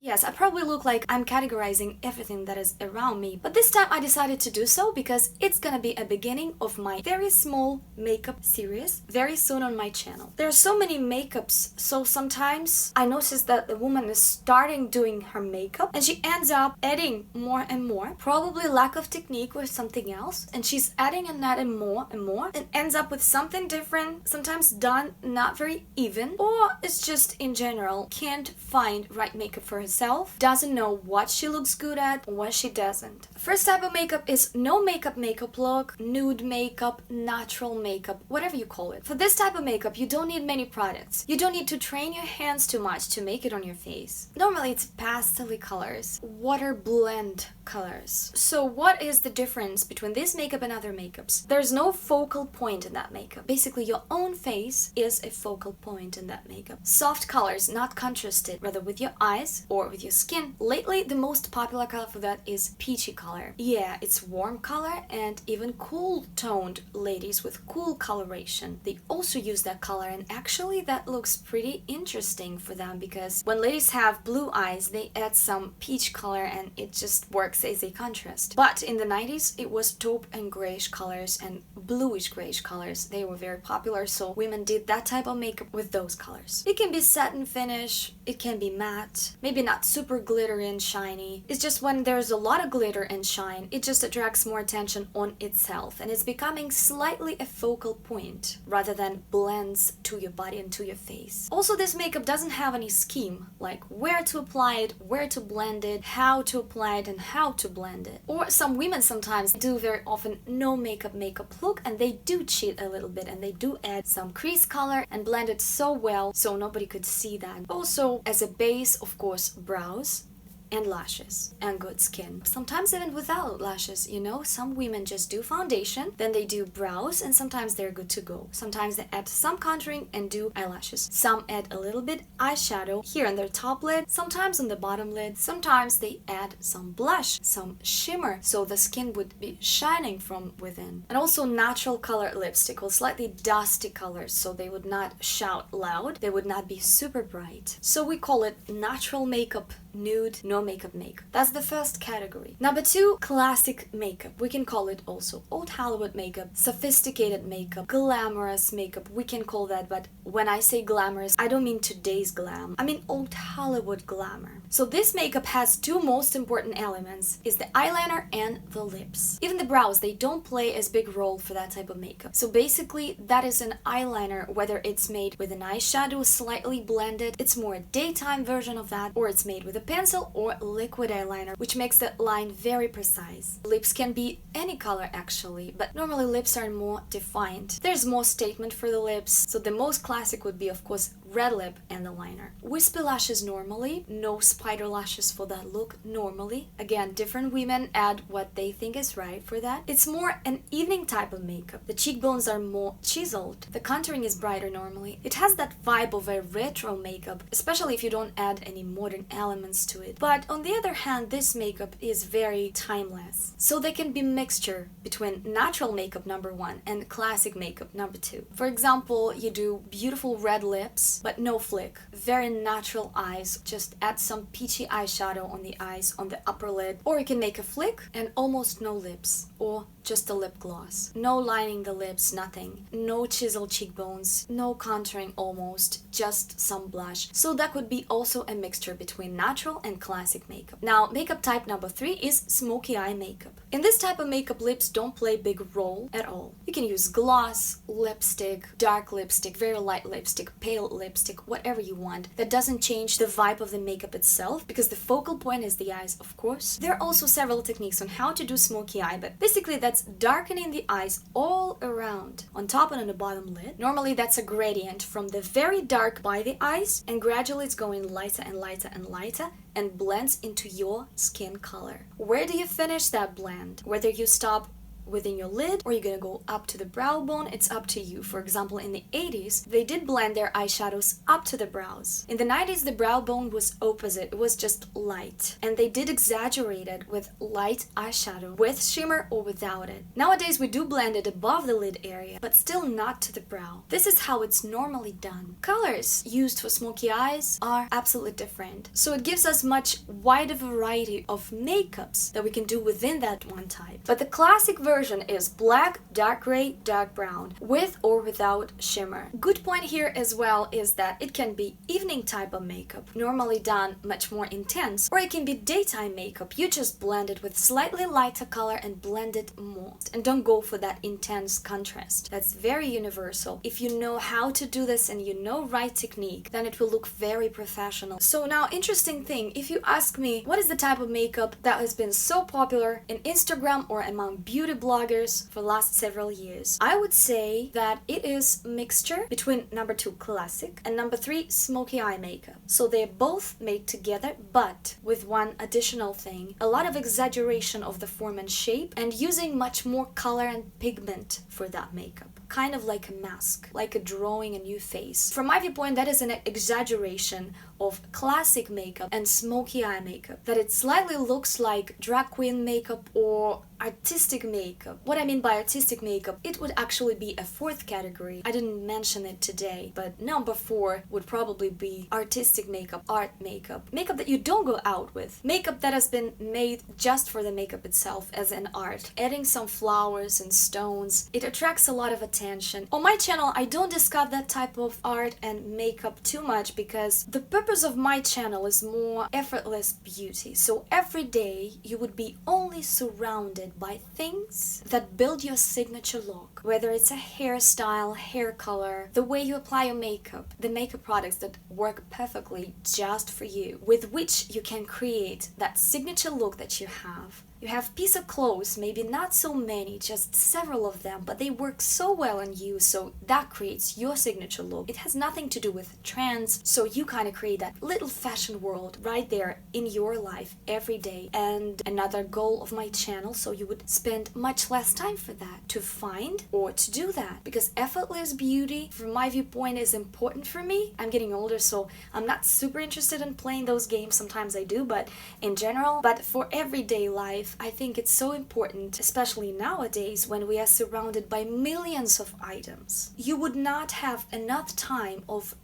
Yes, I probably look like I'm categorizing everything that is around me, but this time I decided to do so because it's gonna be a beginning of my very small makeup series very soon on my channel. There are so many makeups, so sometimes I notice that the woman is starting doing her makeup and she ends up adding more and more, probably lack of technique or something else, and she's adding and adding more and more and ends up with something different, sometimes done not very even, or it's just in general can't find right makeup for herself, doesn't know what she looks good at or what she doesn't. First type of makeup is no makeup look, nude makeup, natural makeup, whatever you call it. For this type of makeup, you don't need many products. You don't need to train your hands too much to make it on your face. Normally it's pastel colors, water blend colors. So what is the difference between this makeup and other makeups? There's no focal point in that makeup. Basically, your own face is a focal point in that makeup. Soft colors, not contrasted, rather with your eyes or with your skin. Lately, the most popular color for that is peachy color. Yeah, it's warm color, and even cool toned ladies with cool coloration, they also use that color, and actually that looks pretty interesting for them because when ladies have blue eyes, they add some peach color and it just works as a contrast. But in the 90s, it was taupe and grayish colors and bluish grayish colors. They were very popular, so women did that type of makeup with those colors. It can be satin finish, it can be matte, maybe not super glittery and shiny. It's just when there's a lot of glitter and shine, it just attracts more attention on itself and it's becoming slightly a focal point rather than blends to your body and to your face. Also, this makeup doesn't have any scheme, like where to apply it, where to blend it, how to apply it, and how to blend it. Or some women sometimes do very often no makeup look, and they do cheat a little bit and they do add some crease color and blend it so well so nobody could see that. Also, as a base, of course, brows and lashes and good skin. Sometimes even without lashes, you know, some women just do foundation, then they do brows, and sometimes they're good to go. Sometimes they add some contouring and do eyelashes. Some add a little bit eyeshadow here on their top lid, sometimes on the bottom lid. Sometimes they add some blush, some shimmer, so the skin would be shining from within. And also natural color lipstick or slightly dusty colors, so they would not shout loud, they would not be super bright. So we call it natural makeup, nude, no makeup. That's the first category. Number 2, classic makeup. We can call it also old Hollywood makeup, sophisticated makeup, glamorous makeup. We can call that, but when I say glamorous, I don't mean today's glam. I mean old Hollywood glamour. So this makeup has 2 most important elements, is the eyeliner and the lips. Even the brows, they don't play as big role for that type of makeup. So basically, that is an eyeliner, whether it's made with an eyeshadow slightly blended, it's more a daytime version of that, or it's made with a pencil or liquid eyeliner, which makes the line very precise. Lips can be any color actually, but normally lips are more defined. There's more statement for the lips, so the most classic would be, of course, red lip and the liner. Wispy lashes normally, no spider lashes for that look normally. Again, different women add what they think is right for that. It's more an evening type of makeup. The cheekbones are more chiseled. The contouring is brighter normally. It has that vibe of a retro makeup, especially if you don't add any modern elements to it. But on the other hand, this makeup is very timeless. So there can be mixture between natural makeup number 1 and classic makeup number 2. For example, you do beautiful red lips, but no flick. Very natural eyes, just add some peachy eyeshadow on the eyes, on the upper lid. Or you can make a flick and almost no lips, or just a lip gloss. No lining the lips, nothing. No chiseled cheekbones, no contouring almost, just some blush. So that could be also a mixture between natural and classic makeup. Now, makeup type number 3 is smoky eye makeup. In this type of makeup, lips don't play a big role at all. You can use gloss, lipstick, dark lipstick, very light lipstick, pale lipstick, whatever you want. That doesn't change the vibe of the makeup itself, because the focal point is the eyes, of course. There are also several techniques on how to do smoky eye, but basically that's darkening the eyes all around, on top and on the bottom lid. Normally that's a gradient from the very dark by the eyes, and gradually it's going lighter and lighter and lighter, and blends into your skin color. Where do you finish that blend? Whether you stop within your lid or you're gonna go up to the brow bone. It's up to you. For example, in the 80s, they did blend their eyeshadows up to the brows. In the 90s, the brow bone was opposite. It was just light. And they did exaggerate it with light eyeshadow, with shimmer or without it. Nowadays, we do blend it above the lid area, but still not to the brow. This is how it's normally done. Colors used for smoky eyes are absolutely different. So it gives us much wider variety of makeups that we can do within that one type. But the classic version is black, dark gray, dark brown, with or without shimmer. Good point here as well is that it can be evening type of makeup, normally done much more intense, or it can be daytime makeup. You just blend it with slightly lighter color and blend it more. And don't go for that intense contrast. That's very universal. If you know how to do this and you know right technique, then it will look very professional. So now, interesting thing, if you ask me what is the type of makeup that has been so popular in Instagram or among beauty bloggers for the last several years, I would say that it is mixture between number 2 classic and number 3 smoky eye makeup. So they're both made together, but with one additional thing, a lot of exaggeration of the form and shape and using much more color and pigment for that makeup. Kind of like a mask, like a drawing a new face. From my viewpoint, that is an exaggeration of classic makeup and smoky eye makeup, that it slightly looks like drag queen makeup or artistic makeup. What I mean by artistic makeup, it would actually be a 4th category. I didn't mention it today, but number 4 would probably be artistic makeup, art makeup. Makeup that you don't go out with. Makeup that has been made just for the makeup itself as an art. Adding some flowers and stones, it attracts a lot of attention. On my channel, I don't discuss that type of art and makeup too much because the purpose of my channel is more effortless beauty. So every day you would be only surrounded by things that build your signature look, whether it's a hairstyle, hair color, the way you apply your makeup, the makeup products that work perfectly just for you, with which you can create that signature look that you have. You have piece of clothes, maybe not so many, just several of them, but they work so well on you, so that creates your signature look. It has nothing to do with trends, so you kind of create that little fashion world right there in your life every day. And another goal of my channel, so you would spend much less time for that, to find or to do that, because effortless beauty, from my viewpoint, is important for me. I'm getting older, so I'm not super interested in playing those games. Sometimes I do, but in general, but for everyday life, I think it's so important, especially nowadays when we are surrounded by millions of items. You would not have enough time of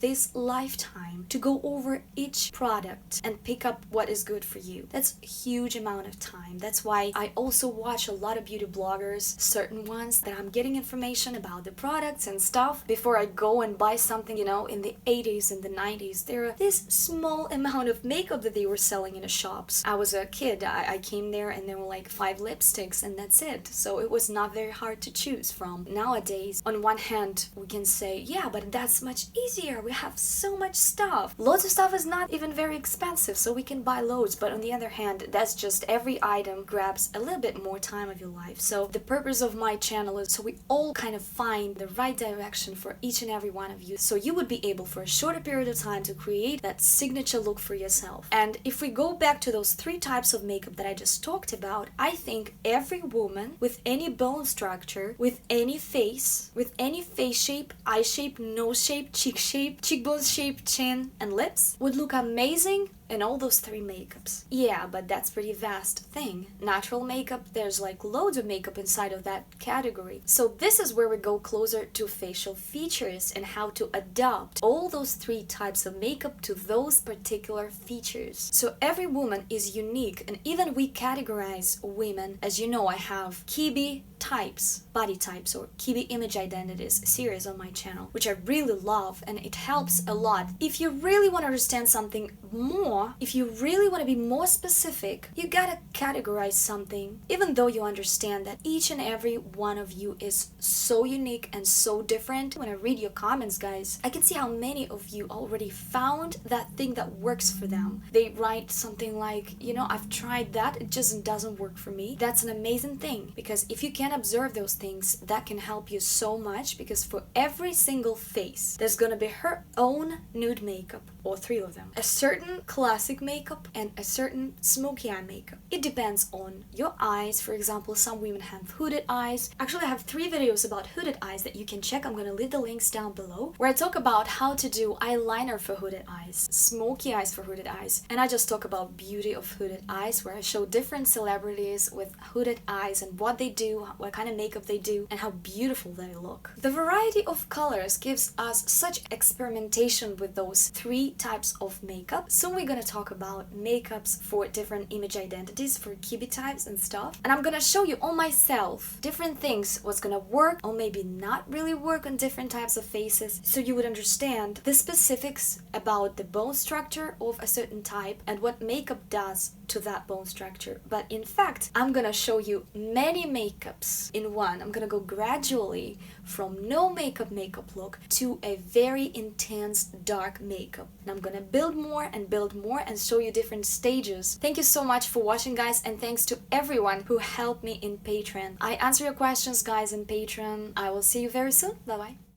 this lifetime to go over each product and pick up what is good for you. That's a huge amount of time. That's why I also watch a lot of beauty bloggers, certain ones that I'm getting information about the products and stuff before I go and buy something. You know, in the 80s and the 90s, there are this small amount of makeup that they were selling in the shops. I was a kid, I came there and there were like 5 lipsticks and that's it. So it was not very hard to choose from. Nowadays, on one hand, we can say, yeah, but that's much easier. We have so much stuff. Loads of stuff is not even very expensive, so we can buy loads. But on the other hand, that's just every item grabs a little bit more time of your life. So the purpose of my channel is so we all kind of find the right direction for each and every one of you. So you would be able for a shorter period of time to create that signature look for yourself. And if we go back to those 3 types of makeup that I just talked about, I think every woman with any bone structure, with any face shape, eye shape, nose shape, cheek shape, cheekbone shape, chin, and lips would look amazing in all those 3 makeups. Yeah, but that's pretty vast thing. Natural makeup, there's like loads of makeup inside of that category. So this is where we go closer to facial features and how to adapt all those 3 types of makeup to those particular features. So every woman is unique, and even we categorize women. As you know, I have Kibi types, body types, or Kibi image identities series on my channel, which I really love, and it helps a lot. If you really want to understand something more, if you really want to be more specific, you gotta categorize something, even though you understand that each and every one of you is so unique and so different. When I read your comments, guys, I can see how many of you already found that thing that works for them. They write something like, you know, I've tried that, it just doesn't work for me. That's an amazing thing, because if you can observe those things, that can help you so much, because for every single face, there's gonna be her own nude makeup, or 3 of them. A certain classic makeup and a certain smoky eye makeup. It depends on your eyes. For example, some women have hooded eyes. Actually, I have 3 videos about hooded eyes that you can check. I'm gonna leave the links down below, where I talk about how to do eyeliner for hooded eyes, smoky eyes for hooded eyes, and I just talk about beauty of hooded eyes, where I show different celebrities with hooded eyes and what they do, what kind of makeup they do, and how beautiful they look. The variety of colors gives us such experimentation with those 3 types of makeup. Soon we're gonna talk about makeups for different image identities, for QB types and stuff, and I'm gonna show you on myself different things, what's gonna work or maybe not really work on different types of faces, so you would understand the specifics about the bone structure of a certain type and what makeup does to that bone structure. But in fact, I'm gonna show you many makeups in one. I'm gonna go gradually from no makeup look to a very intense dark makeup, and I'm gonna build more and show you different stages. Thank you so much for watching, guys, and thanks to everyone who helped me in Patreon. I answer your questions, guys, in Patreon. I will see you very soon. Bye bye.